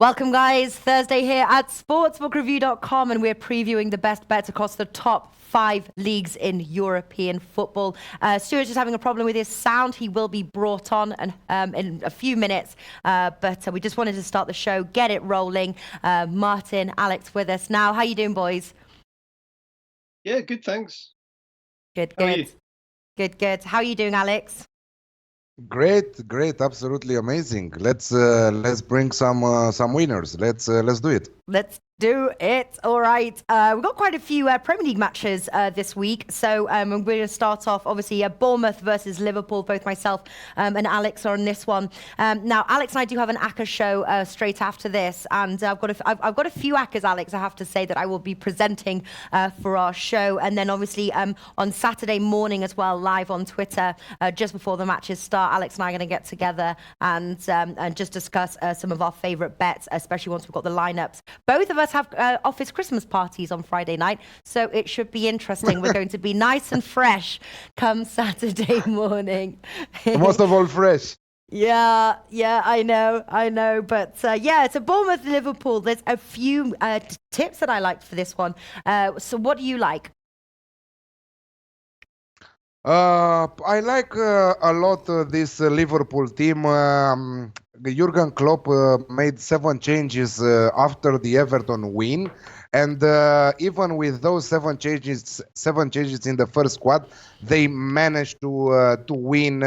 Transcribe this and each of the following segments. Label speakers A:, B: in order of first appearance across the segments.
A: Welcome, guys. Thursday here at sportsbookreview.com, and we're previewing the best bets across the top 5 leagues in European football. Stuart's just having a problem with his sound. He will be brought on in a few minutes, but we just wanted to start the show, get it rolling. Martin, Alex with us now. How you doing, boys?
B: Yeah, good, thanks.
A: Good.
B: How are you?
A: Good. How are you doing, Alex?
C: Great, absolutely amazing. Let's bring some winners. Let's do it.
A: Let's do it. All right. We've got quite a few Premier League matches this week. So we're going to start off, obviously, Bournemouth versus Liverpool. Both myself and Alex are on this one. Now, Alex and I do have an ACCA show straight after this. And I've got a few ACCAs, Alex, I have to say, that I will be presenting for our show. And then, obviously, on Saturday morning as well, live on Twitter, just before the matches start, Alex and I are going to get together and just discuss some of our favourite bets, especially once we've got the lineups. Both of us have office Christmas parties on Friday night, so it should be interesting. We're going to be nice and fresh come Saturday morning.
C: Most of all, fresh.
A: Yeah, I know. But yeah, it's a Bournemouth-Liverpool. There's a few tips that I liked for this one. So what do you like?
C: I like a lot this Liverpool team. Jurgen Klopp made 7 changes after the Everton win, and even with those 7 changes in the first squad, they managed to win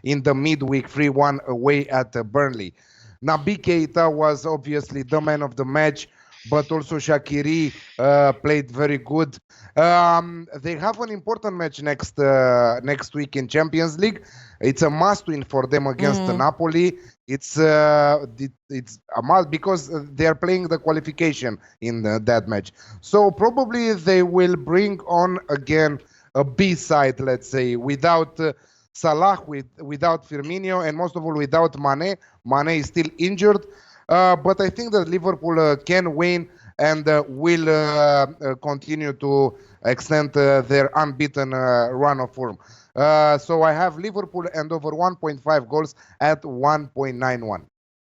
C: in the midweek 3-1 away at Burnley. Naby Keita was obviously the man of the match, but also Shaqiri played very good. They have an important match next week in Champions League. It's a must-win for them against Napoli. It's a must because they are playing the qualification in that match. So probably they will bring on again a B side, let's say, without Salah, without Firmino, and most of all without Mane. Mane is still injured. But I think that Liverpool can win and will continue to extend their unbeaten run of form. So I have Liverpool and over 1.5 goals at 1.91.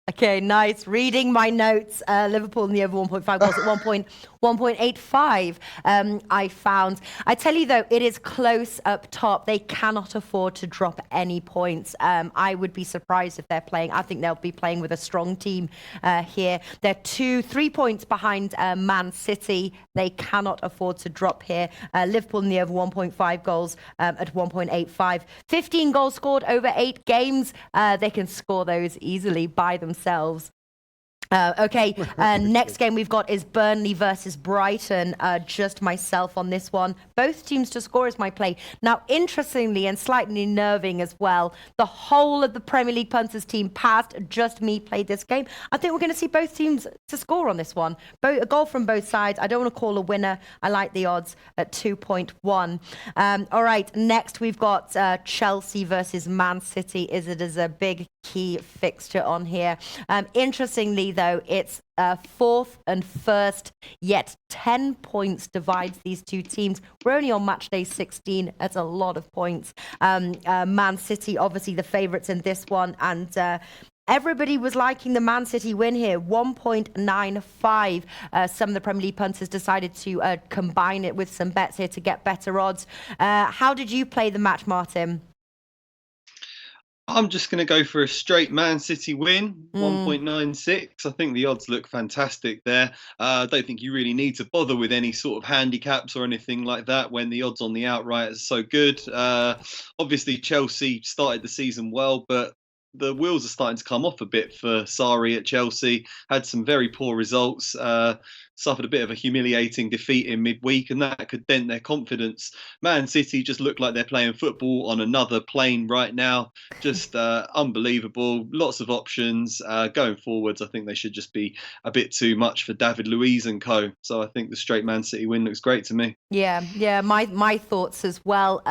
A: Okay, nice. Reading my notes, Liverpool in the over 1.5 goals at 1.85. I found. I tell you though, it is close up top. They cannot afford to drop any points. I would be surprised if they're playing. I think they'll be playing with a strong team here. They're 3 points behind Man City. They cannot afford to drop here. Liverpool in the over 1.5 goals at 1.85. 15 goals scored over 8 games. They can score those easily by themselves. Okay, next game we've got is Burnley versus Brighton. Just myself on this one. Both teams to score is my play. Now, interestingly and slightly nerving as well, the whole of the Premier League punters team passed. Just me played this game. I think we're going to see both teams to score on this one. A goal from both sides. I don't want to call a winner. I like the odds at 2.1. All right, next we've got Chelsea versus Man City. It is a big key fixture on here. Interestingly, though, it's 4th and 1st, yet 10 points divides these two teams. We're only on match day 16. That's a lot of points. Man City, obviously the favourites in this one, and everybody was liking the Man City win here, 1.95. Some of the Premier League punters decided to combine it with some bets here to get better odds. How did you play the match, Martin?
B: I'm just going to go for a straight Man City win, 1.96. I think the odds look fantastic there. I don't think you really need to bother with any sort of handicaps or anything like that when the odds on the outright are so good. Obviously, Chelsea started the season well, but the wheels are starting to come off a bit for Sarri at Chelsea. Had some very poor results. Suffered a bit of a humiliating defeat in midweek, and that could dent their confidence. Man City just look like they're playing football on another plane right now. Just unbelievable. Lots of options. Going forwards, I think they should just be a bit too much for David Luiz and co. So I think the straight Man City win looks great to me.
A: Yeah, my thoughts as well.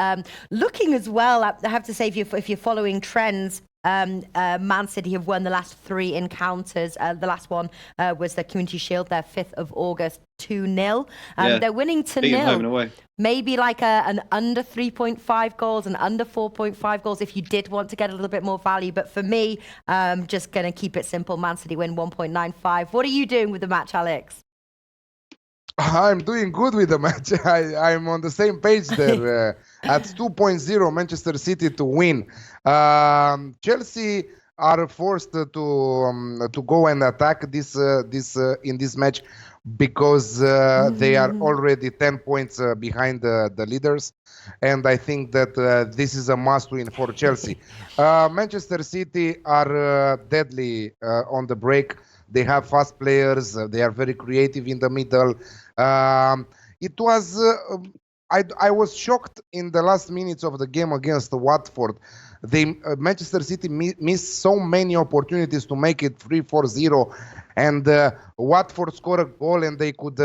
A: Looking as well, I have to say, if you're following trends, Man City have won the last 3 encounters. The last one was the Community Shield, their 5th of August, 2-0. They're winning to
B: Beat 'em home and
A: 0.
B: away.
A: Maybe like an under 3.5 goals and under 4.5 goals if you did want to get a little bit more value. But for me, just going to keep it simple. Man City win 1.95. What are you doing with the match, Alex?
C: I'm doing good with the match. I'm on the same page there. At 2.0, Manchester City to win. Chelsea are forced to go and attack this in this match because they are already 10 points behind the leaders, and I think that this is a must-win for Chelsea. Manchester City are deadly on the break. They have fast players. They are very creative in the middle. It was. I was shocked in the last minutes of the game against Watford. Manchester City missed so many opportunities to make it 3-4-0, and Watford scored a goal, and they could,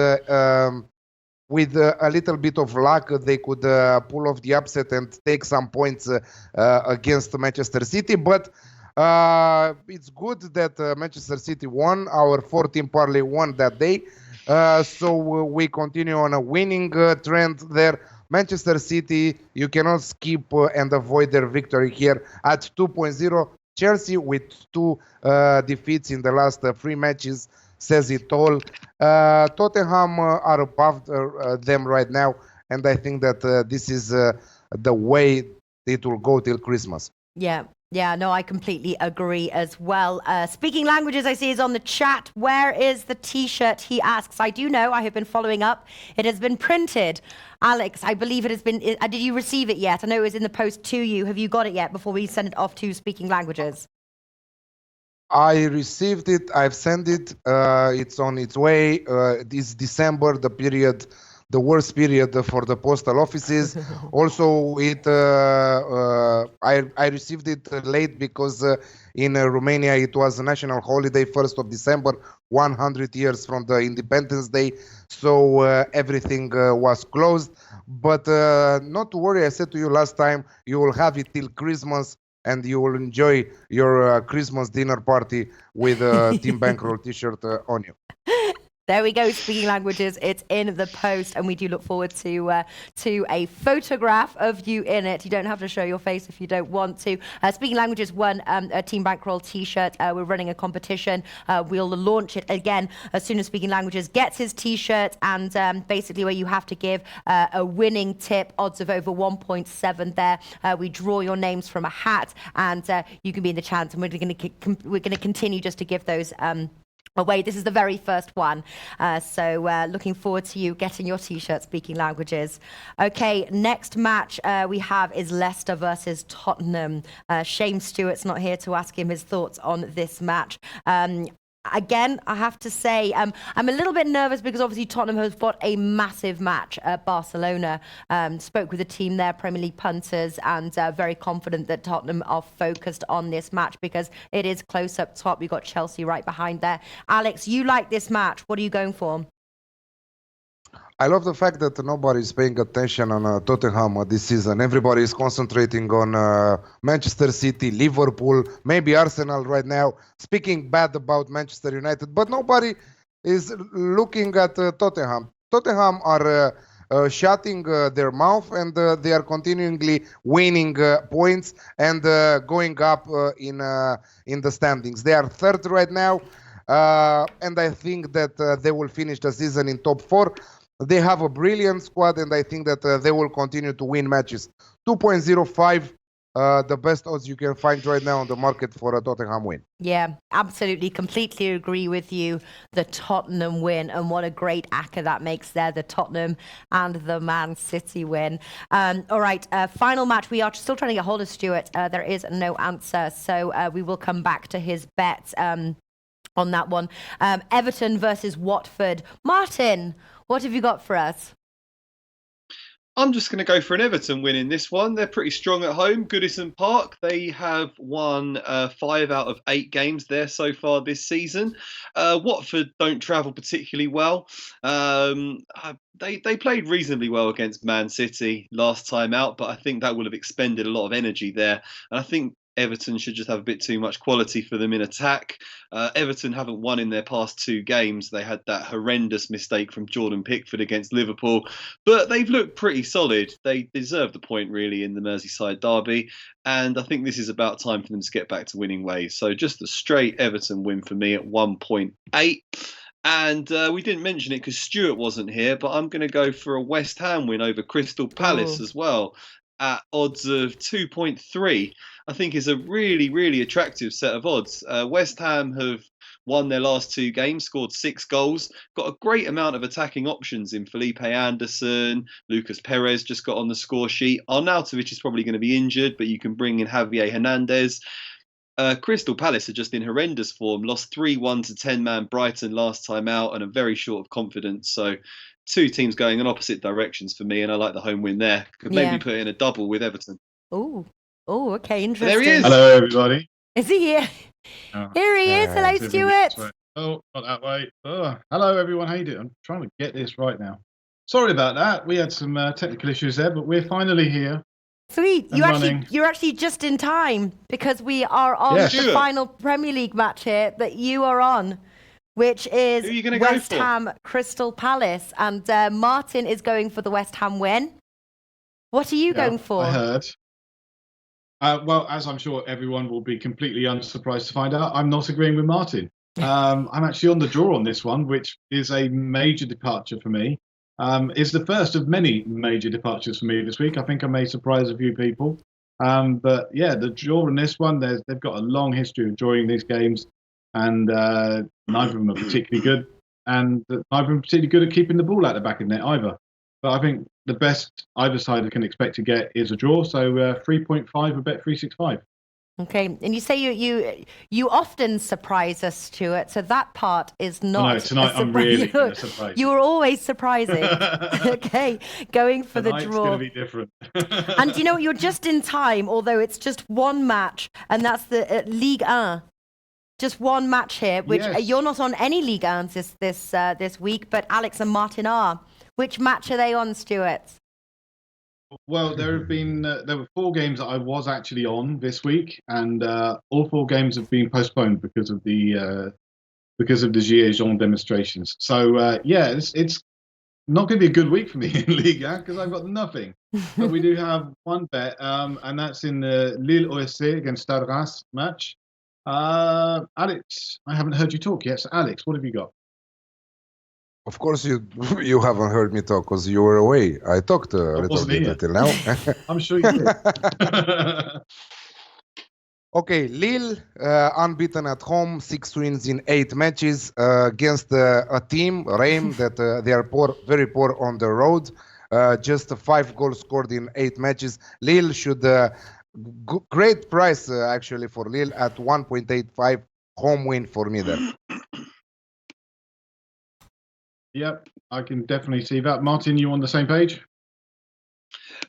C: with a little bit of luck, they could pull off the upset and take some points against Manchester City. But it's good that Manchester City won. Our 14 parlay won that day. So we continue on a winning trend there. Manchester City, you cannot skip and avoid their victory here at 2.0. Chelsea with 2 defeats in the last 3 matches says it all. Tottenham are above them right now, and I think that this is the way it will go till Christmas.
A: Yeah, no, I completely agree as well. Speaking Languages, I see, is on the chat. Where is the T-shirt, he asks. I do know, I have been following up. It has been printed. Alex, I believe it has been... did you receive it yet? I know it was in the post to you. Have you got it yet before we send it off to Speaking Languages?
C: I received it. I've sent it. It's on its way. This December, the worst period for the postal offices. Also, I received it late because in Romania it was a national holiday, 1st of December, 100 years from the Independence Day. So everything was closed. But not to worry, I said to you last time, you will have it till Christmas, and you will enjoy your Christmas dinner party with a Team Bankroll T-shirt on you.
A: There we go, Speaking Languages. It's in the post, and we do look forward to a photograph of you in it. You don't have to show your face if you don't want to. Speaking Languages won a Team Bankroll T-shirt. We're running a competition. We'll launch it again as soon as Speaking Languages gets his T-shirt, and basically where you have to give a winning tip, odds of over 1.7 there. We draw your names from a hat, and you can be in the chance, and we're going to continue just to give those away. This is the very first one. So looking forward to you getting your T-shirt, Speaking Languages. Okay, next match we have is Leicester versus Tottenham. Shame Stuart's not here to ask him his thoughts on this match. Again, I have to say, I'm a little bit nervous because obviously Tottenham has got a massive match at Barcelona. Spoke with the team there, Premier League punters, and very confident that Tottenham are focused on this match because it is close up top. We've got Chelsea right behind there. Alex, you like this match. What are you going for?
C: I love the fact that nobody is paying attention on Tottenham this season. Everybody is concentrating on Manchester City, Liverpool, maybe Arsenal right now, speaking bad about Manchester United, but nobody is looking at Tottenham. Tottenham are shutting their mouth, and they are continually winning points and going up in the standings. They are 3rd right now, and I think that they will finish the season in top 4. They have a brilliant squad, and I think that they will continue to win matches. 2.05, the best odds you can find right now on the market for a Tottenham win.
A: Yeah, absolutely. Completely agree with you. The Tottenham win, and what a great acca that makes there, the Tottenham and the Man City win. All right, final match. We are still trying to get hold of Stuart. There is no answer, so we will come back to his bets on that one. Everton versus Watford. Martin, what have you got for us?
B: I'm just going to go for an Everton win in this one. They're pretty strong at home. Goodison Park. They have won 5 out of 8 games there so far this season. Watford don't travel particularly well. They played reasonably well against Man City last time out, but I think that will have expended a lot of energy there. And I think Everton should just have a bit too much quality for them in attack. Everton haven't won in their past 2 games. They had that horrendous mistake from Jordan Pickford against Liverpool, but they've looked pretty solid. They deserve the point, really, in the Merseyside derby, and I think this is about time for them to get back to winning ways. So just a straight Everton win for me at 1.8. And we didn't mention it because Stuart wasn't here, but I'm going to go for a West Ham win over Crystal Palace as well at odds of 2.3. I think is a really, really attractive set of odds. West Ham have won their last 2 games, scored 6 goals, got a great amount of attacking options in Felipe Anderson. Lucas Perez just got on the score sheet. Arnautovic is probably going to be injured, but you can bring in Javier Hernandez. Crystal Palace are just in horrendous form, lost 3-1 to 10-man Brighton last time out and are very short of confidence. So 2 teams going in opposite directions for me, and I like the home win there. Could maybe put in a double with Everton.
A: Oh, okay, interesting.
B: There he is.
D: Hello, everybody.
A: Is he here?
D: Oh.
A: Here he is. Hello, Stuart.
D: Oh, not that way. Oh, hello, everyone. How you doing? I'm trying to get this right now. Sorry about that. We had some technical issues there, but we're finally here.
A: Sweet. You're actually just in time because we are on the final Premier League match here that you are on, which is West Ham Crystal Palace, and Martin is going for the West Ham win. What are you going for?
D: I heard. Well, as I'm sure everyone will be completely unsurprised to find out, I'm not agreeing with Martin. I'm actually on the draw on this one, which is a major departure for me. It's the first of many major departures for me this week. I think I may surprise a few people. But yeah, the draw on this one, they've got a long history of drawing these games, and neither of them are particularly good, and neither of them are particularly good at keeping the ball out the back of net either. But I think the best either side can expect to get is a draw, so 3.5 with Bet365.
A: Okay, and you say you often surprise us, Stuart, so that part is not.
D: No, tonight I'm really going to surprise you.
A: You are always surprising. Okay, going for
D: Tonight's
A: the draw.
D: It's going to be different.
A: And you know, you're just in time, although it's just one match, and that's the Ligue 1. Just one match here, which you're not on any Ligue 1s this week, but Alex and Martin are. Which match are they on, Stuart?
D: Well, there were 4 games that I was actually on this week, and all 4 games have been postponed because of the Gilets Jaunes demonstrations. So it's not going to be a good week for me in Liga because I've got nothing. But we do have one bet, and that's in the Lille OSC against Stade Reims match. Alex, I haven't heard you talk yet. So Alex, what have you got?
C: Of course, you haven't heard me talk because you were away. I talked a little bit until now.
D: I'm sure you did.
C: Okay, Lille, unbeaten at home, 6 wins in 8 matches against a team, Reims, that they are very poor on the road. Just 5 goals scored in 8 matches. Lille should, great price actually for Lille at 1.85, home win for me there.
D: Yep, I can definitely see that. Martin, you on the same page?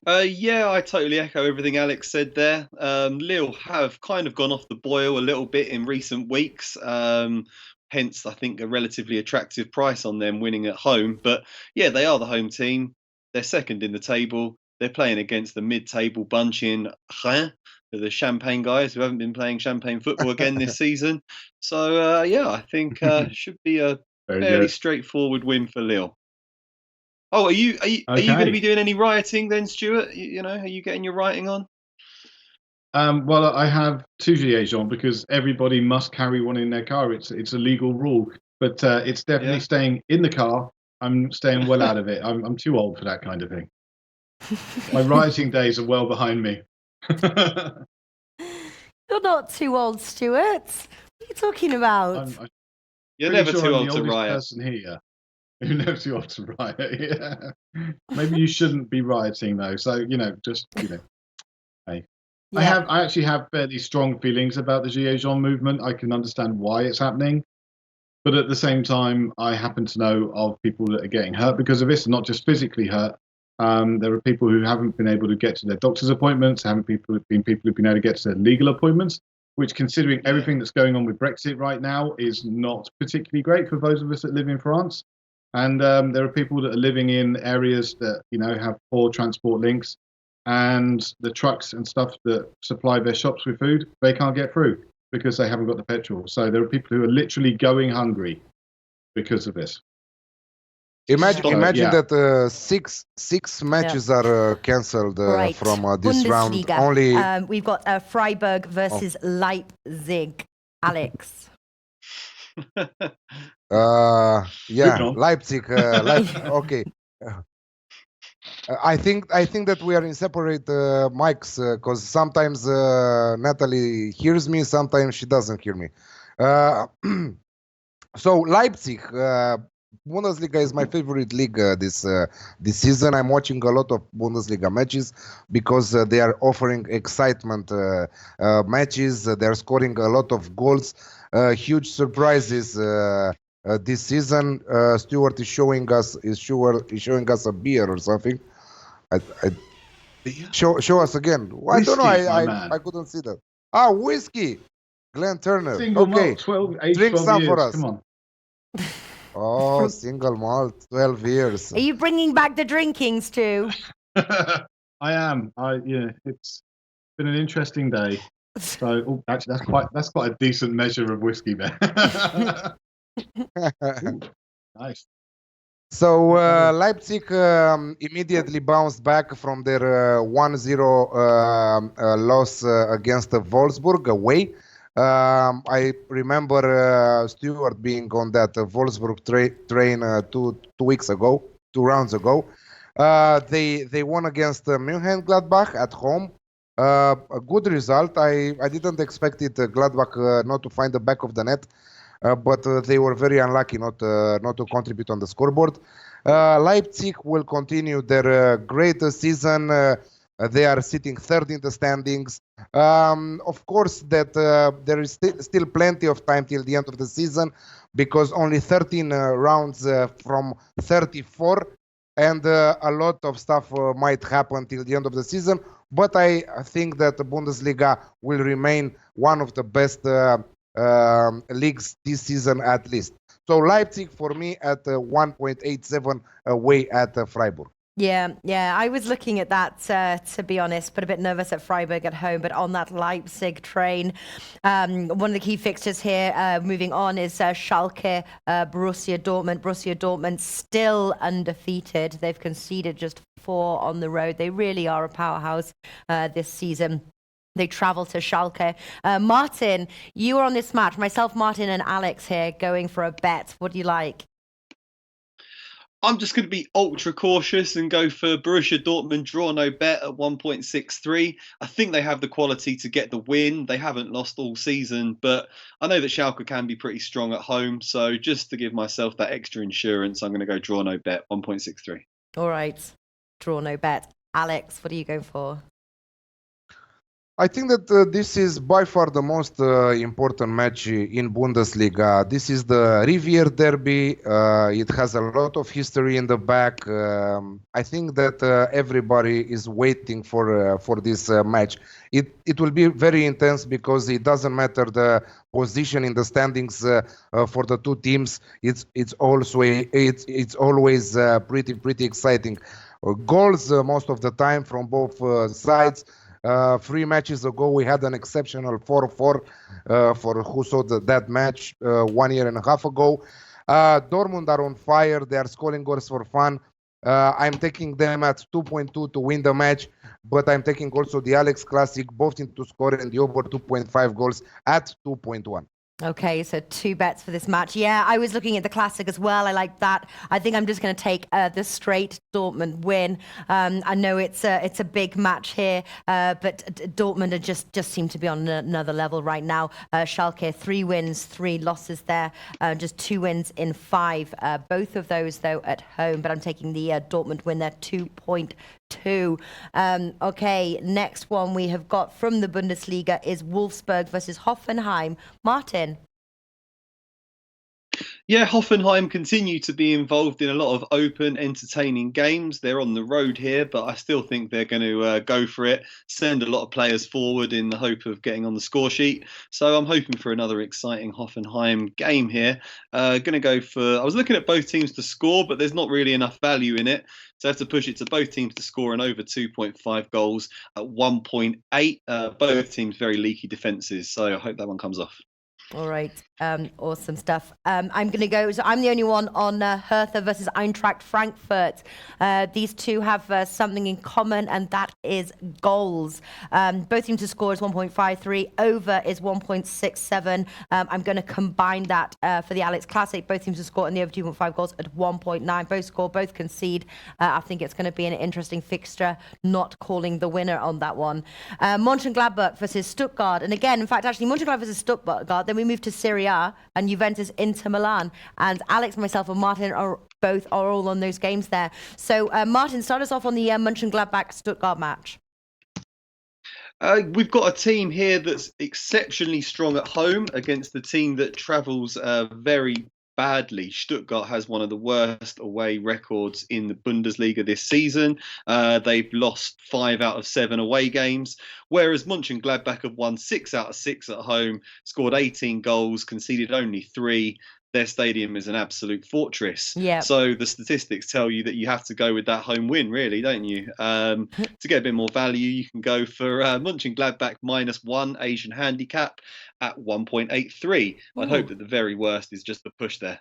B: Yeah, I totally echo everything Alex said there. Lille have kind of gone off the boil a little bit in recent weeks. Hence, I think, a relatively attractive price on them winning at home. But yeah, they are the home team. They're second in the table. They're playing against the mid-table bunch in Reims, the Champagne guys who haven't been playing Champagne football again this season. So yeah, I think it should be a fairly straightforward win for Lille. Oh, are you going to be doing any writing then, Stuart? You know, are you getting your writing on?
D: Well, I have 2 Gilets Jaunes because everybody must carry one in their car. It's a legal rule, but it's definitely staying in the car. I'm staying well out of it. I'm too old for that kind of thing. My writing days are well behind me.
A: You're not too old, Stuart. What are you talking about?
B: You're never too old to riot.
D: Person here who knows too old to riot. Yeah. Maybe you shouldn't be rioting though. So hey. Yeah. I actually have fairly strong feelings about the Gilets Jaunes movement. I can understand why it's happening, but at the same time, I happen to know of people that are getting hurt because of this, not just physically hurt. There are people who haven't been able to get to their doctor's appointments. People who've been able to get to their legal appointments, which, considering everything that's going on with Brexit right now, is not particularly great for those of us that live in France. And there are people that are living in areas that have poor transport links, and the trucks and stuff that supply their shops with food, they can't get through because they haven't got the petrol. So there are people who are literally going hungry because of this.
C: Imagine
D: yeah.
C: that six matches are cancelled
A: Right.
C: from this round.
A: Bundesliga.
C: Only
A: We've got Freiburg versus Leipzig. Alex.
C: yeah,
D: on.
C: Leipzig. Okay. I think that we are in separate mics because sometimes Natalie hears me, sometimes she doesn't hear me. So Leipzig, Bundesliga is my favorite league this season. I'm watching a lot of Bundesliga matches because they are offering excitement matches. They're scoring a lot of goals, huge surprises this season. Stuart is showing us a beer or something. Show us again. I don't know. I couldn't see that. Whiskey. Glenn Turner.
D: Single
C: Okay.
D: malt,
C: Drink
D: 12
C: some
D: years.
C: for us.
D: Come on.
C: Oh, single malt, 12 years.
A: Are you bringing back the drinkings too?
D: I am. It's been an interesting day. So actually, that's quite a decent measure of whiskey there. Ooh, nice.
C: So Leipzig immediately bounced back from their 1-0 loss against Wolfsburg away. I remember Stuart being on that Wolfsburg train 2 rounds ago. They won against Mnchengladbach at home. A good result. I didn't expect it, Gladbach not to find the back of the net. But they were very unlucky not to contribute on the scoreboard. Leipzig will continue their great season. They are sitting third in the standings. Of course, that there is still plenty of time till the end of the season because only 13 rounds from 34, and a lot of stuff might happen till the end of the season. But I think that the Bundesliga will remain one of the best leagues this season at least. So Leipzig for me at 1.87 away at Freiburg.
A: Yeah. I was looking at that, to be honest, but a bit nervous at Freiburg at home. But on that Leipzig train, one of the key fixtures here, moving on, is Schalke, Borussia Dortmund. Borussia Dortmund still undefeated. They've conceded just 4 on the road. They really are a powerhouse this season. They travel to Schalke. Martin, you were on this match. Myself, Martin, and Alex here going for a bet. What do you like?
B: I'm just going to be ultra cautious and go for Borussia Dortmund draw no bet at 1.63. I think they have the quality to get the win. They haven't lost all season, but I know that Schalke can be pretty strong at home. So just to give myself that extra insurance, I'm going to go draw no bet 1.63.
A: All right. Draw no bet. Alex, what are you going for?
C: I think that this is by far the most important match in Bundesliga. This is the Rivier Derby. It has a lot of history in the back. I think that everybody is waiting for this match. It will be very intense because it doesn't matter the position in the standings for the two teams. It's always pretty exciting. Goals most of the time from both sides. 3 matches ago, we had an exceptional 4-4 for who saw that match 1 year and a half ago. Dortmund are on fire. They are scoring goals for fun. I'm taking them at 2.2 to win the match, but I'm taking also the Alex Classic, both to score and the over 2.5 goals at 2.1.
A: Okay, so 2 bets for this match. Yeah, I was looking at the Classic as well. I like that. I think I'm just going to take the straight Dortmund win. I know it's a big match here, but Dortmund are just seem to be on another level right now. Schalke, 3 wins, 3 losses there, just 2 wins in 5. Both of those, though, at home, but I'm taking the Dortmund win there, 2.2. Okay, next one we have got from the Bundesliga is Wolfsburg versus Hoffenheim. Martin.
B: Yeah, Hoffenheim continue to be involved in a lot of open, entertaining games. They're on the road here, but I still think they're going to go for it, send a lot of players forward in the hope of getting on the score sheet. So I'm hoping for another exciting Hoffenheim game here. Going to go for, I was looking at both teams to score, but there's not really enough value in it. So I have to push it to both teams to score an over 2.5 goals at 1.8. Both teams very leaky defences, so I hope that one comes off.
A: All right. Awesome stuff. I'm going to go. So I'm the only one on Hertha versus Eintracht Frankfurt. These two have something in common, and that is goals. Both teams to score is 1.53. Over is 1.67. I'm going to combine that for the Alex Classic. Both teams to score and the over 2.5 goals at 1.9. Both score, both concede. I think it's going to be an interesting fixture. Not calling the winner on that one. Mönchengladbach versus Stuttgart. And again, in fact, actually, Mönchengladbach versus Stuttgart. Then we move to Serie A and Juventus Inter Milan. And Alex, myself, and Martin are all on those games there. So, Martin, start us off on the Mönchengladbach Stuttgart match.
B: We've got a team here that's exceptionally strong at home against the team that travels very badly. Stuttgart has one of the worst away records in the Bundesliga this season. They've lost 5 out of 7 away games, whereas Mönchengladbach have won 6 out of 6 at home, scored 18 goals, conceded only 3. Their stadium is an absolute fortress.
A: Yeah.
B: So the statistics tell you that you have to go with that home win, really, don't you? To get a bit more value, you can go for Mönchengladbach -1 Asian handicap at 1.83. I hope that the very worst is just the push there.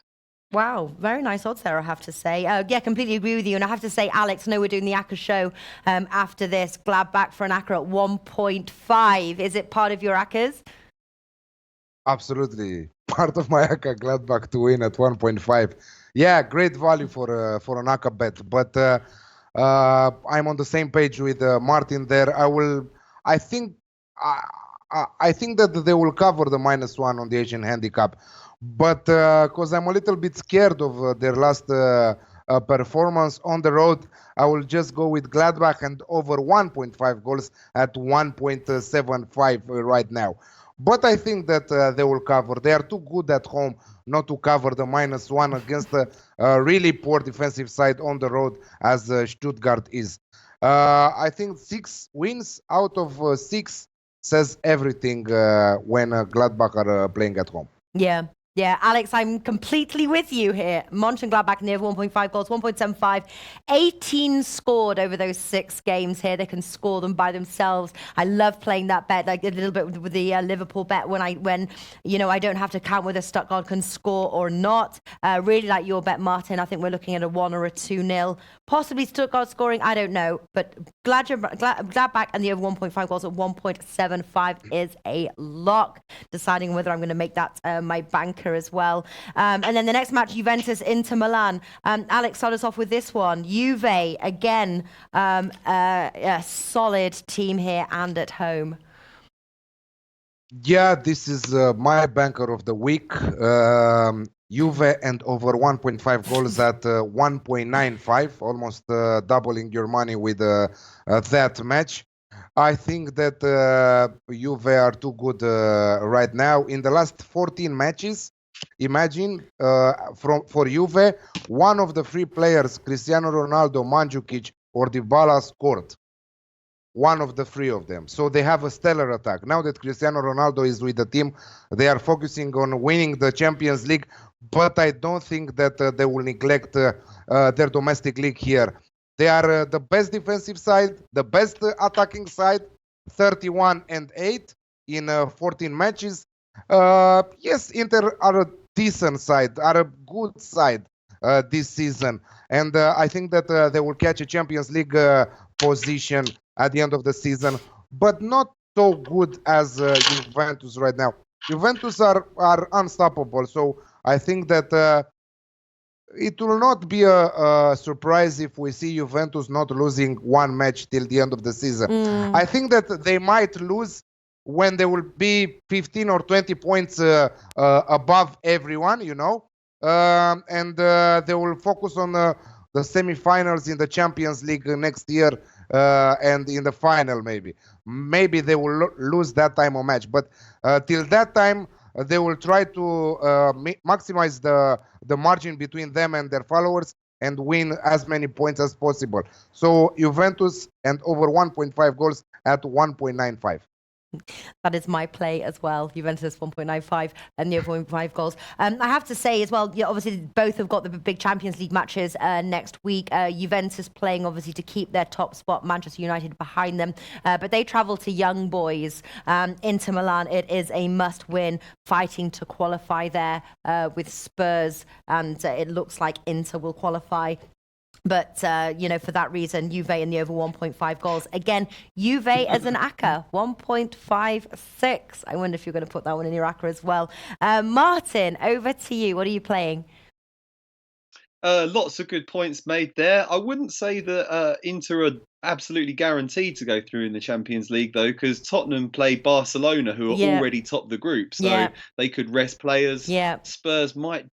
A: Wow, very nice odds there, I have to say. Yeah, completely agree with you. And I have to say, Alex, I know we're doing the ACCA show after this. Gladbach for an ACCA at 1.5. Is it part of your ACCAs?
C: Absolutely. Part of my ACCA, Gladbach to win at 1.5. Yeah, great value for an ACCA bet. But I'm on the same page with Martin there. I think that they will cover the -1 on the Asian handicap. But because I'm a little bit scared of their last performance on the road, I will just go with Gladbach and over 1.5 goals at 1.75 right now. But I think that they will cover. They are too good at home not to cover the -1 against a really poor defensive side on the road as Stuttgart is. I think 6 wins out of 6 says everything when Gladbach are playing at home.
A: Yeah, Alex, I'm completely with you here. Mönchengladbach near 1.5 goals, 1.75, 18 scored over those 6 games here. They can score them by themselves. I love playing that bet, like a little bit with the Liverpool bet when I don't have to count whether Stuttgart can score or not. Really like your bet, Martin. I think we're looking at a 1 or a 2-0. Possibly Stuttgart scoring, I don't know. But Gladbach and the over 1.5 goals at 1.75 is a lock. Deciding whether I'm going to make that my banker as well. And then the next match, Juventus Inter Milan. Alex, start us off with this one. Juve, again, a solid team here and at home.
C: Yeah, this is my banker of the week. Juve and over 1.5 goals at 1.95, almost doubling your money with that match. I think that Juve are too good right now. In the last 14 matches, imagine for Juve, one of the 3 players, Cristiano Ronaldo, Mandzukic, or Dybala, scored. One of the 3 of them. So they have a stellar attack. Now that Cristiano Ronaldo is with the team, they are focusing on winning the Champions League, but I don't think that they will neglect their domestic league here. They are the best defensive side, the best attacking side, 31-8 in 14 matches. Yes, Inter are a decent side, are a good side this season. And I think that they will catch a Champions League position at the end of the season, but not so good as Juventus right now. Juventus are unstoppable. So I think that it will not be a surprise if we see Juventus not losing 1 match till the end of the season. I think that they might lose when they will be 15 or 20 points above everyone, and they will focus on the semifinals in the Champions League next year and in the final maybe. Maybe they will lose that time of match. But till that time, they will try to maximize the margin between them and their followers and win as many points as possible. So Juventus and over 1.5 goals at 1.95.
A: That is my play as well. Juventus 1.95 and the 0.5 goals. I have to say as well, obviously both have got the big Champions League matches next week. Juventus playing obviously to keep their top spot, Manchester United behind them. But they travel to young boys. Inter Milan, it is a must win, fighting to qualify there with Spurs. And it looks like Inter will qualify. But, for that reason, Juve in the over 1.5 goals. Again, Juve as an ACCA, 1.56. I wonder if you're going to put that one in your ACCA as well. Martin, over to you. What are you playing?
B: Lots of good points made there. I wouldn't say that Inter are absolutely guaranteed to go through in the Champions League, though, because Tottenham play Barcelona, who are already top the group. So they could rest players.
A: Yeah.
B: Spurs might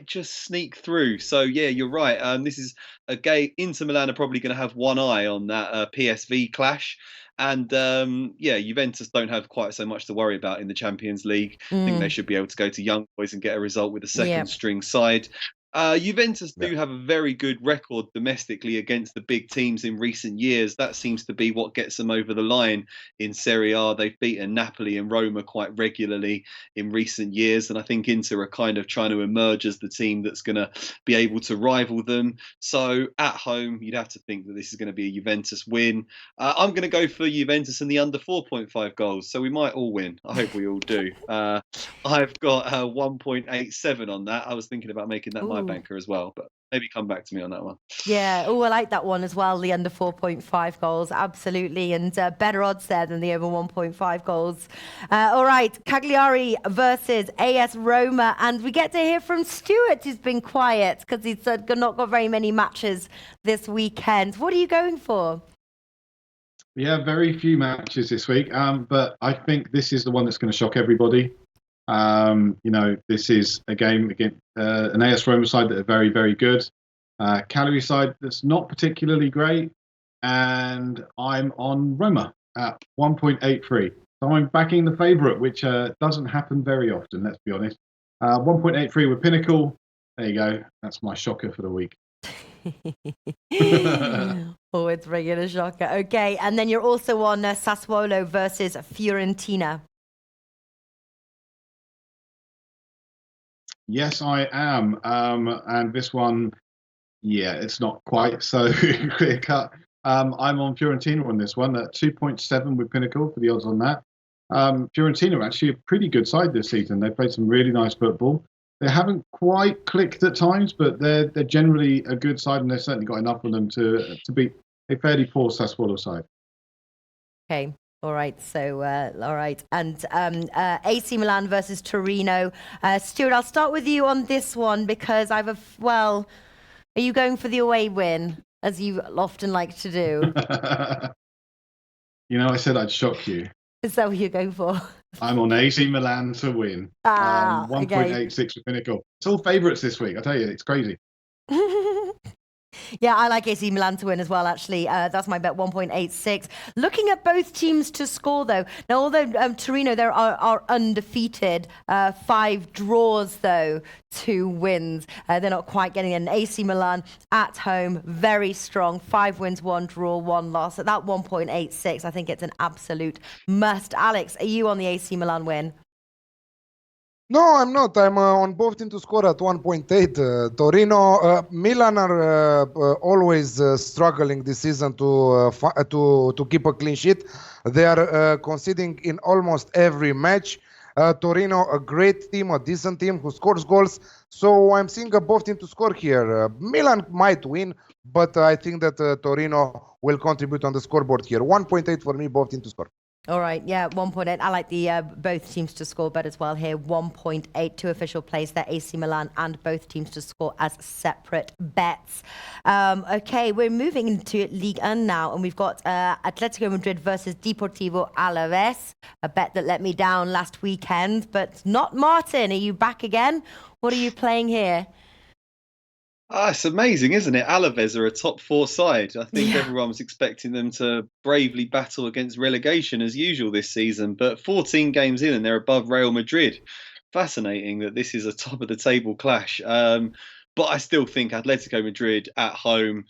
B: just sneak through. So, yeah, you're right. This is a game. Inter Milan are probably going to have one eye on that PSV clash. And, Juventus don't have quite so much to worry about in the Champions League. I think they should be able to go to young boys and get a result with a second-string side. Juventus do have a very good record domestically against the big teams in recent years. That seems to be what gets them over the line in Serie A. They've beaten Napoli and Roma quite regularly in recent years. And I think Inter are kind of trying to emerge as the team that's going to be able to rival them. So at home, you'd have to think that this is going to be a Juventus win. I'm going to go for Juventus in the under 4.5 goals. So we might all win. I hope we all do. I've got 1.87 on that. I was thinking about making that my banker as well, but maybe come back to me on that one.
A: Yeah, I like that one as well, the under 4.5 goals, absolutely, and better odds there than the over 1.5 goals. All right, Cagliari versus AS Roma, and we get to hear from Stuart, who's been quiet because he's not got very many matches this weekend. What are you going for?
D: Yeah, very few matches this week, but I think this is the one that's going to shock everybody. This is a game against an AS Roma side that are very, very good. Cagliari side that's not particularly great. And I'm on Roma at 1.83. So I'm backing the favourite, which doesn't happen very often, let's be honest. 1.83 with Pinnacle. There you go. That's my shocker for the week.
A: Oh, it's regular shocker. Okay, and then you're also on Sassuolo versus Fiorentina.
D: Yes, I am. And this one, it's not quite so clear cut. I'm on Fiorentina on this one at 2.7 with Pinnacle for the odds on that. Fiorentina are actually a pretty good side this season. They played some really nice football. They haven't quite clicked at times, but they're generally a good side, and they've certainly got enough of them to beat a fairly poor Sassuolo side.
A: Okay. All right. So, all right. And AC Milan versus Torino. Stuart, I'll start with you on this one because are you going for the away win, as you often like to do?
D: I said I'd shock you.
A: Is that what you're going for?
D: I'm on AC Milan to win. 1.86 for Pinnacle. It's all favourites this week. I tell you, it's crazy.
A: Yeah, I like AC Milan to win as well, actually. That's my bet, 1.86. Looking at both teams to score, though. Now, although Torino there are undefeated, 5 draws, though, 2 wins. They're not quite getting in. AC Milan at home, very strong. 5 wins, 1 draw, 1 loss. At that 1.86, I think it's an absolute must. Alex, are you on the AC Milan win?
C: No, I'm not. I'm on both teams to score at 1.8. Torino, Milan are always struggling this season to keep a clean sheet. They are conceding in almost every match. Torino, a great team, a decent team who scores goals. So I'm seeing both teams to score here. Milan might win, but I think that Torino will contribute on the scoreboard here. 1.8 for me, both teams to score.
A: All right, yeah, 1.8. I like the both teams to score bet as well here. 1.8, 2 official plays there, AC Milan and both teams to score as separate bets. Okay, we're moving into Liga now, and we've got Atletico Madrid versus Deportivo Alaves, a bet that let me down last weekend, but not Martin. Are you back again? What are you playing here?
B: It's amazing, isn't it? Alaves are a top 4 side. I think everyone was expecting them to bravely battle against relegation as usual this season, but 14 games in and they're above Real Madrid. fascinating that this is a top of the table clash. But I still think Atletico Madrid at home.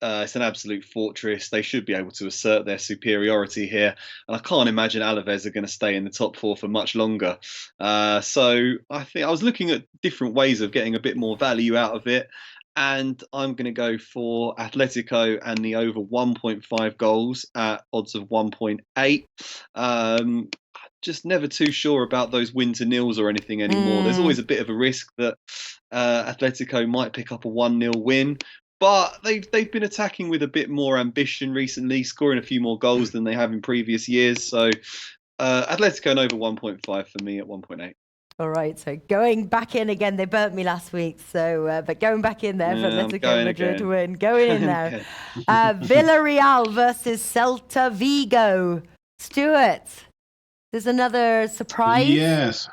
B: It's an absolute fortress. They should be able to assert their superiority here. And I can't imagine Alaves are going to stay in the top four for much longer. So I think I was looking at different ways of getting a bit more value out of it. And I'm going to go for Atletico and the over 1.5 goals at odds of 1.8. Just never too sure about those win to nils or anything anymore. There's always a bit of a risk that Atletico might pick up a 1-0 win. But they've been attacking with a bit more ambition recently, scoring a few more goals than they have in previous years. So Atletico and over 1.5 for me at 1.8.
A: All right, so going back in again, they burnt me last week. So, but going back in there for Atletico Madrid to win. Going in now. Villarreal versus Celta Vigo. Stuart, there's another surprise.
D: Yes.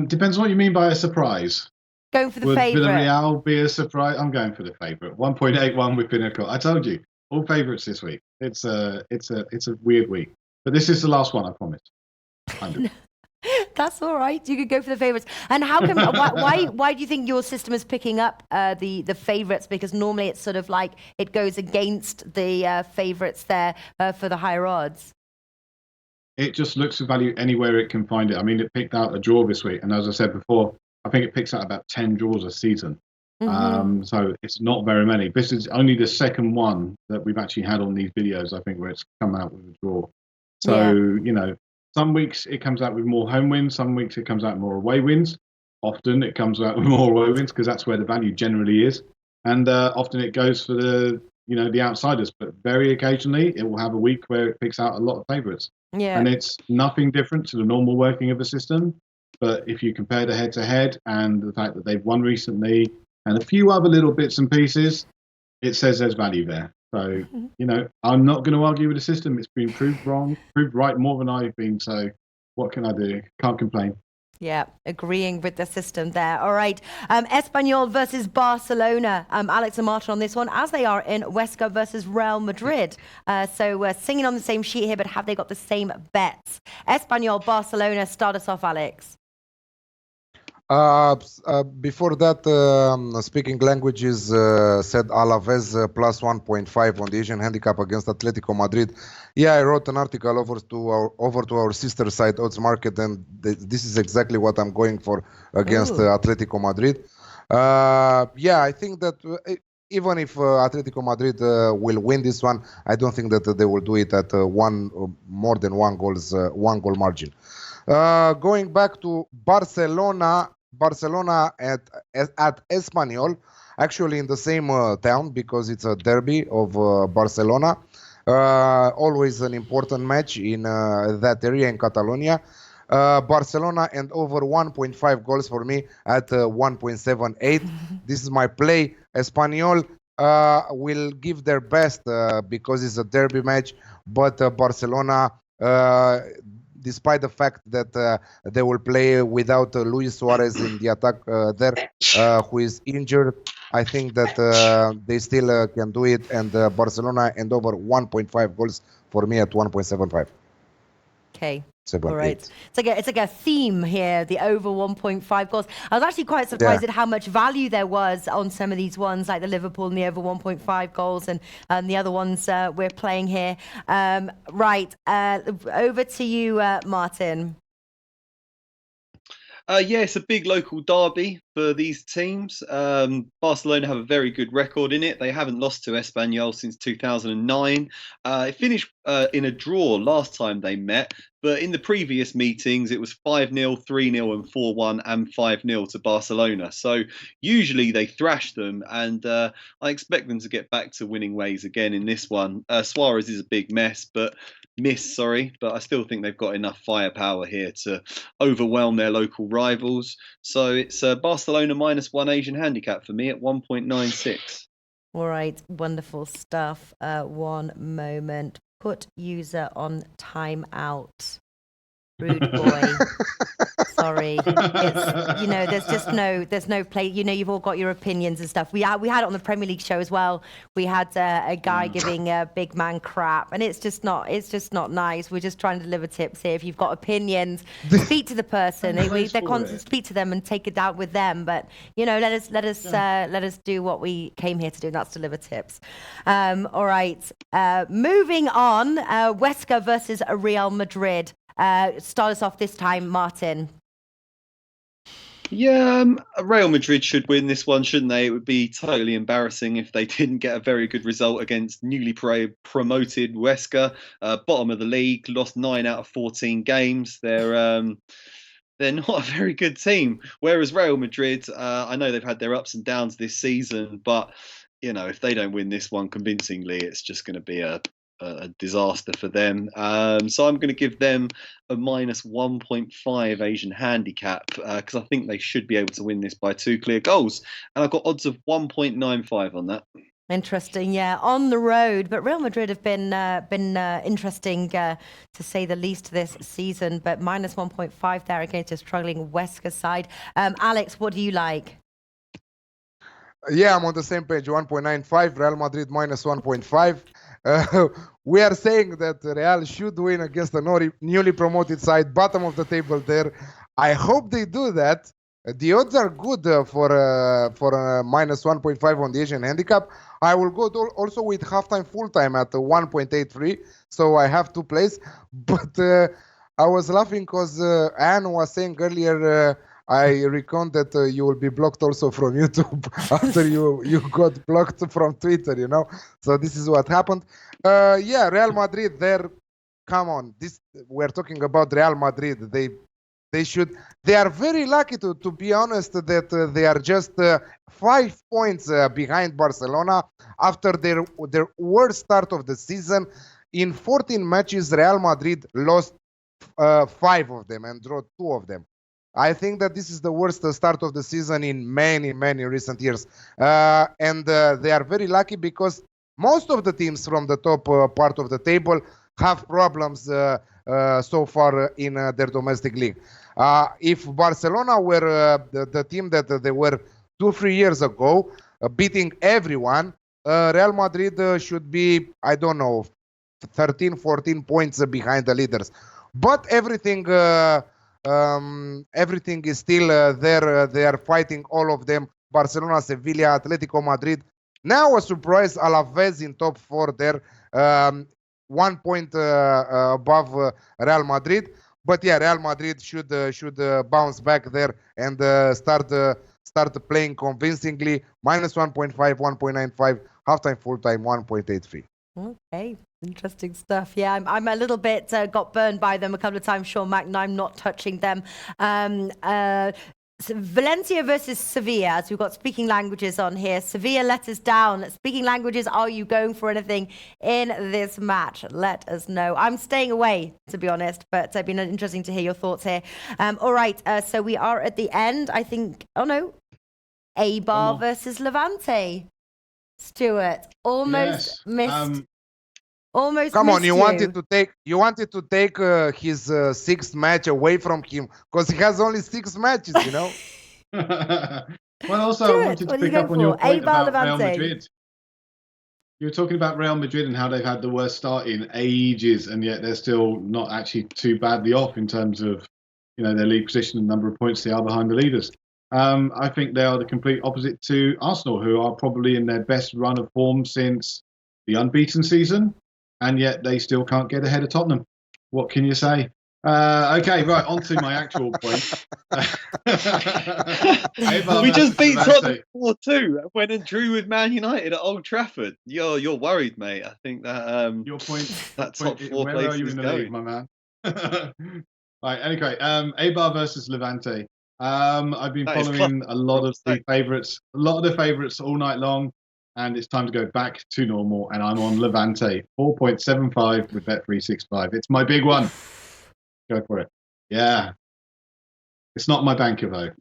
D: Depends what you mean by a surprise.
A: Going for the
D: Would
A: favourite.
D: Villarreal be a surprise? I'm going for the favourite. 1.81 with Pinnacle. I told you, all favourites this week. It's a weird week, but this is the last one. I promise.
A: That's all right. You could go for the favourites. And how come? why do you think your system is picking up the favourites? Because normally it's sort of like it goes against the favourites there for the higher odds.
D: It just looks for value anywhere it can find it. I mean, it picked out a draw this week, and as I said before, I think it picks out about 10 draws a season. So it's not very many. This is only the second one that we've actually had on these videos, I think, where it's come out with a draw. So, you know, some weeks it comes out with more home wins. Some weeks it comes out with more away wins. Often it comes out with more away wins because that's where the value generally is. And often it goes for the outsiders. But very occasionally it will have a week where it picks out a lot of favourites.
A: Yeah.
D: And it's nothing different to the normal working of the system. But if you compare the head-to-head and the fact that they've won recently and a few other little bits and pieces, it says there's value there. So, I'm not going to argue with the system. It's been proved right more than I've been. So what can I do? Can't complain.
A: Yeah, agreeing with the system there. All right. Espanol versus Barcelona. Alex and Martin on this one, as they are in Huesca versus Real Madrid. So we're singing on the same sheet here, but have they got the same bets? Espanol, Barcelona, start us off, Alex.
C: Before that, speaking languages said Alaves plus 1.5 on the Asian handicap against Atletico Madrid. Yeah, I wrote an article over to our sister site Odds Market, and this is exactly what I'm going for against Atletico Madrid. I think that even if Atletico Madrid will win this one, I don't think that they will do it at more than one goal margin. Going back to Barcelona at Espanol, actually in the same town because it's a derby of Barcelona. Always an important match in that area in Catalonia. Barcelona and over 1.5 goals for me at 1.78. This is my play. Espanol will give their best because it's a derby match, but Barcelona, despite the fact that they will play without Luis Suarez in the attack who is injured, I think that they still can do it. And Barcelona and over 1.5 goals for me at 1.75.
A: Okay. All right. It's like a theme here, the over 1.5 goals. I was actually quite surprised at how much value there was on some of these ones, like the Liverpool and the over 1.5 goals and the other ones we're playing here. Over to you, Martin.
B: It's a big local derby for these teams. Barcelona have a very good record in it. They haven't lost to Espanol since 2009. It finished in a draw last time they met, but in the previous meetings it was 5-0, 3-0 and 4-1 and 5-0 to Barcelona. So usually they thrash them, and I expect them to get back to winning ways again in this one. Suarez is a big but I still think they've got enough firepower here to overwhelm their local rivals. So it's Barcelona -1 Asian handicap for me at 1.96.
A: All right, wonderful stuff. One moment. Put user on timeout. Rude boy. Sorry, it's there's no play. You've all got your opinions and stuff. We had it on the Premier League show as well. We had a guy giving a big man crap, and it's just not nice. We're just trying to deliver tips here. If you've got opinions, speak to the person. Speak to them and take it out with them. But let us do what we came here to do. And that's deliver tips. All right, moving on. Huesca versus Real Madrid. Start us off this time, Martin.
B: Yeah, Real Madrid should win this one, shouldn't they? It would be totally embarrassing if they didn't get a very good result against newly promoted Huesca, bottom of the league, lost 9 out of 14 games. They're not a very good team. Whereas Real Madrid, I know they've had their ups and downs this season, but if they don't win this one convincingly, it's just going to be a disaster for them. So I'm going to give them a minus 1.5 Asian handicap because I think they should be able to win this by 2 clear goals. And I've got odds of 1.95 on that.
A: Interesting, yeah, on the road. But Real Madrid have been interesting to say the least this season. But minus 1.5 there against a struggling Huesca side. Alex, what do you like?
C: Yeah, I'm on the same page. 1.95, Real Madrid minus 1.5. We are saying that Real should win against a newly promoted side, bottom of the table there. I hope they do that. The odds are good for minus 1.5 on the Asian handicap. I will go also with halftime, full time at 1.83. So I have 2 plays. But I was laughing because Anne was saying earlier, I reckon that you will be blocked also from YouTube after you got blocked from Twitter, So this is what happened. Real Madrid there. Come on, we're talking about Real Madrid. They are very lucky to be honest that they are just 5 points behind Barcelona after their worst start of the season. In 14 matches, Real Madrid lost 5 of them and drew 2 of them. I think that this is the worst start of the season in many, many recent years. And they are very lucky because most of the teams from the top part of the table have problems so far in their domestic league. If Barcelona were the team that they were 2-3 years ago, beating everyone, Real Madrid should be, 13, 14 points behind the leaders. But everything is still there. They are fighting, all of them. Barcelona, Sevilla, Atletico Madrid. Now a surprise, Alaves in top 4 there. 1 point above Real Madrid. But yeah, Real Madrid should bounce back there and start playing convincingly. Minus 1.5, 1.95, halftime, full time, 1.83.
A: Okay, interesting stuff. Yeah, I'm a little bit got burned by them a couple of times, Sean Mack, and I'm not touching them. Valencia versus Sevilla, as we've got speaking languages on here. Sevilla let us down. Speaking languages, are you going for anything in this match? Let us know. I'm staying away, to be honest, but it's been interesting to hear your thoughts here. All right, so we are at the end, I think. Oh, no. Eibar versus Levante. Stuart, almost missed. Almost.
C: Come on, you wanted to take his 6th match away from him because he has only 6 matches,
D: Well, also I wanted to pick up on your point about Real Madrid. You were talking about Real Madrid and how they've had the worst start in ages, and yet they're still not actually too badly off in terms of their league position and number of points they are behind the leaders. I think they are the complete opposite to Arsenal, who are probably in their best run of form since the unbeaten season, and yet they still can't get ahead of Tottenham. What can you say? Okay, right, on to my actual point.
B: We just beat Tottenham 4-2, went and drew with Man United at Old Trafford. You're worried, mate. I think that
D: your point.
B: That top 4
D: where
B: place
D: are you
B: is
D: in the
B: going.
D: league, my man? Right, anyway, Eibar versus Levante. I've been following a lot of the favourites all night long, and it's time to go back to normal. And I'm on Levante 4.75 with Bet365. It's my big one. Go for it. Yeah, it's not my banker though.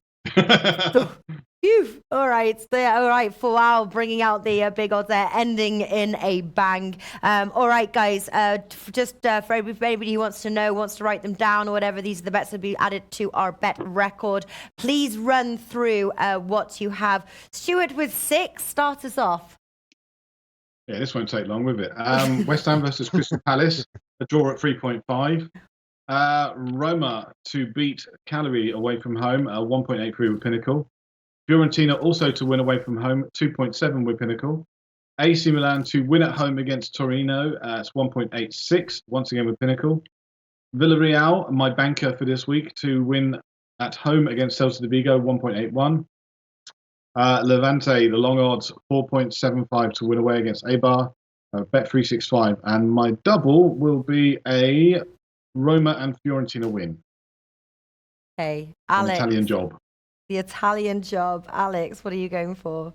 A: Phew. All right. All right. For wow, bringing out the big odds there, ending in a bang. All right, guys. Just for everybody who wants to know, wants to write them down or whatever, these are the bets that will be added to our bet record. Please run through what you have. Stuart with 6. Start us off.
D: Yeah, this won't take long, will it? West Ham versus Crystal Palace, a draw at 3.5. Roma to beat Cagliari away from home, 1.83 with Pinnacle. Fiorentina also to win away from home, 2.7 with Pinnacle. AC Milan to win at home against Torino, it's 1.86, once again with Pinnacle. Villarreal, my banker for this week, to win at home against Celta de Vigo, 1.81. Levante, the long odds, 4.75 to win away against Eibar, bet 365. And my double will be a Roma and Fiorentina win.
A: Okay, Alex.
D: An Italian job.
A: The Italian job. Alex, what are you going for?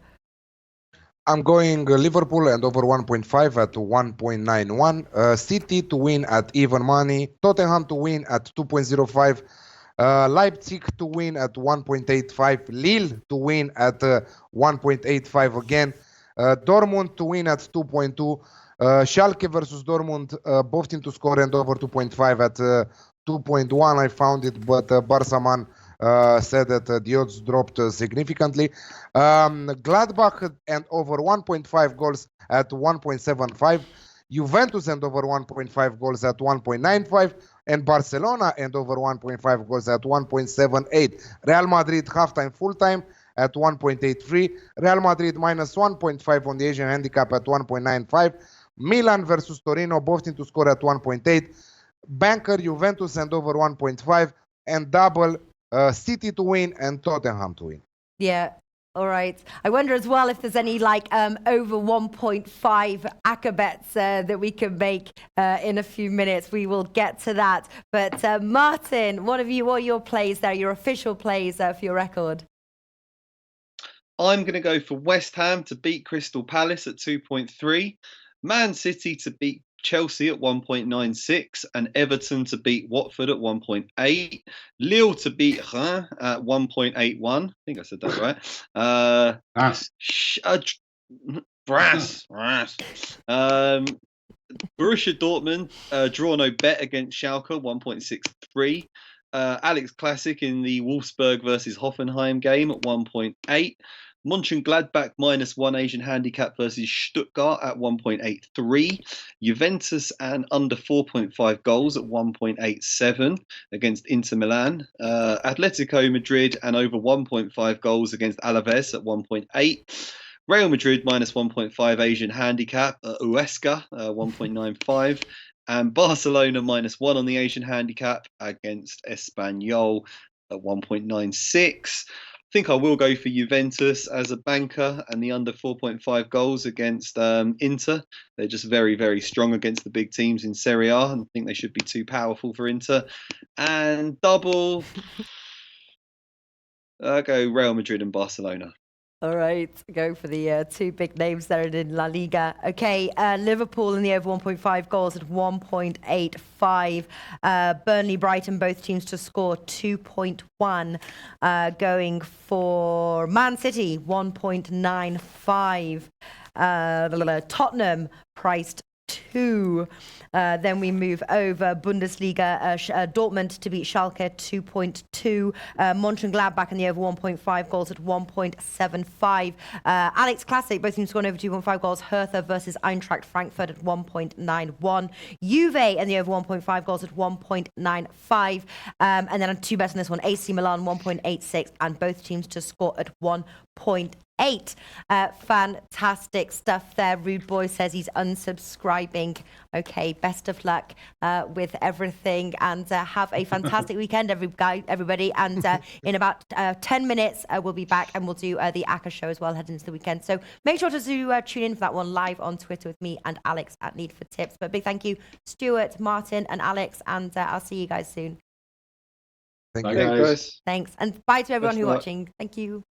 C: I'm going Liverpool and over 1.5 at 1.91. City to win at even money. Tottenham to win at 2.05. Leipzig to win at 1.85. Lille to win at 1.85 again. Dortmund to win at 2.2. Schalke versus Dortmund, both teams to score and over 2.5 at 2.1. I found it, but Barca said that the odds dropped significantly. Gladbach and over 1.5 goals at 1.75. Juventus and over 1.5 goals at 1.95. And Barcelona and over 1.5 goals at 1.78. Real Madrid halftime, full-time at 1.83. Real Madrid minus 1.5 on the Asian handicap at 1.95. Milan versus Torino, both teams to score at 1.8. Banker, Juventus and over 1.5. And double City to win and Tottenham to win.
A: Yeah. All right. I wonder as well if there's any over 1.5 ACCA bets that we can make in a few minutes. We will get to that. But Martin, what are your plays there? Your official plays for your record?
B: I'm going to go for West Ham to beat Crystal Palace at 2.3. Man City to beat Chelsea at 1.96 and Everton to beat Watford at 1.8. Lille to beat Rennes at 1.81. I think I said that right. Brass. Borussia Dortmund draw no bet against Schalke 1.63. Alex Classic in the Wolfsburg versus Hoffenheim game at 1.8. Mnchengladbach -1 Asian handicap versus Stuttgart at 1.83. Juventus and under 4.5 goals at 1.87 against Inter Milan. Atletico Madrid and over 1.5 goals against Alaves at 1.8. Real Madrid -1.5 Asian handicap at Huesca 1.95. And Barcelona -1 on the Asian handicap against Espanol at 1.96. I think I will go for Juventus as a banker and the under 4.5 goals against Inter. They're just very, very strong against the big teams in Serie A, and I think they should be too powerful for Inter. And double, I'll go Real Madrid and Barcelona.
A: All right, go for the two big names there in La Liga. Okay, Liverpool in the over 1.5 goals at 1.85. Burnley, Brighton, both teams to score 2.1. Going for Man City, 1.95. Tottenham priced 2. Then we move over Bundesliga, Dortmund to beat Schalke 2.2. Mönchengladbach and the over 1.5 goals at 1.75. Alex Classic, both teams scoring over 2.5 goals. Hertha versus Eintracht Frankfurt at 1.91. Juve and the over 1.5 goals at 1.95. And then 2 bets on this one. AC Milan 1.86 and both teams to score at 1.8. Fantastic stuff there. Rude Boy says he's unsubscribing. Okay, best of luck with everything and have a fantastic weekend, everybody. And in about 10 minutes, we'll be back and we'll do the ACCA show as well, heading into the weekend. So make sure to tune in for that one live on Twitter with me and Alex at Need for Tips. But big thank you, Stuart, Martin, and Alex. And I'll see you guys soon.
C: Thank you,
B: guys.
A: Thanks. And bye to everyone who's watching. Thank you.